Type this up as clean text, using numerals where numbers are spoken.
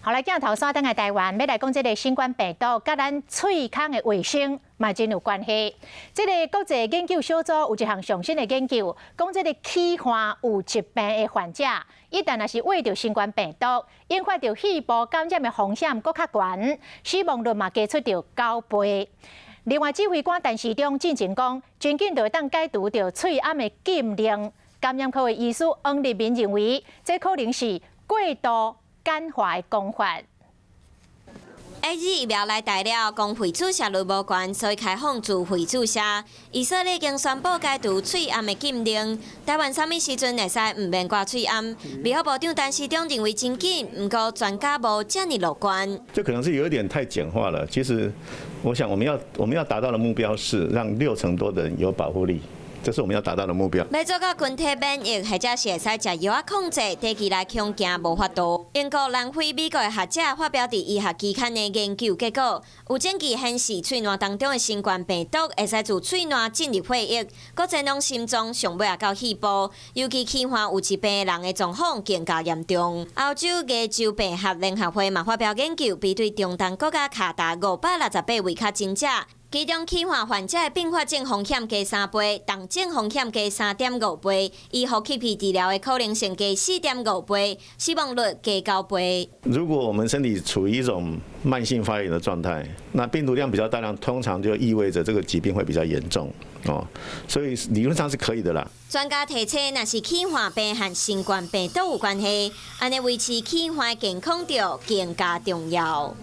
后来镜头锁等来台湾，要来讲这个新冠病毒甲咱喙腔的卫生嘛真有关系。这个国际研究小组有一项上新的研究，讲这个气管有疾病的患者，一旦若是胃着新冠病毒，引发着肺部感染的风险搁较悬，死亡率嘛加出着9倍。另外，指挥官陈时中进前讲，真紧就会当解除着喙暗的禁令。感染科的医师王立民认为，这可能是过度简化的讲法。AZ 疫苗来台了，讲肺注射率无悬，所以开放自费注射。以色列已经宣布解除喙暗的禁令，台湾什么时阵会使唔免挂喙暗？卫福部长陈时中认为真紧，不过专家无这么乐观。这可能是有一点太简化了。其实，我想我们要达到的目标是让60%多的人有保护力。这是我们要达到的目标。要做到群体免疫，或者是会使食药控制，短期来恐惊无法度。英国、南非、美国的学者发表伫医学期刊的研究结果，有证据显示，喙瘾当中的新冠病毒会使自喙瘾进入血液，搁前往心脏，上尾也到肺部。尤其气管有疾病的人的状况更加严重。欧洲牙周病学联合会嘛发表研究，比对中东国家卡达568位较真者。其中气管患者的并发症风险加3倍，重症风险加3.5倍，依呼吸器治疗的可能性加4.5倍，死亡率加9倍。如果我们身体处于一种慢性发炎的状态，那病毒量比较大量，通常就意味着这个疾病会比较严重哦，所以理论上是可以的啦。专家提醒，若是气管病和新冠病毒有关系，安尼维持气管健康就更加重要。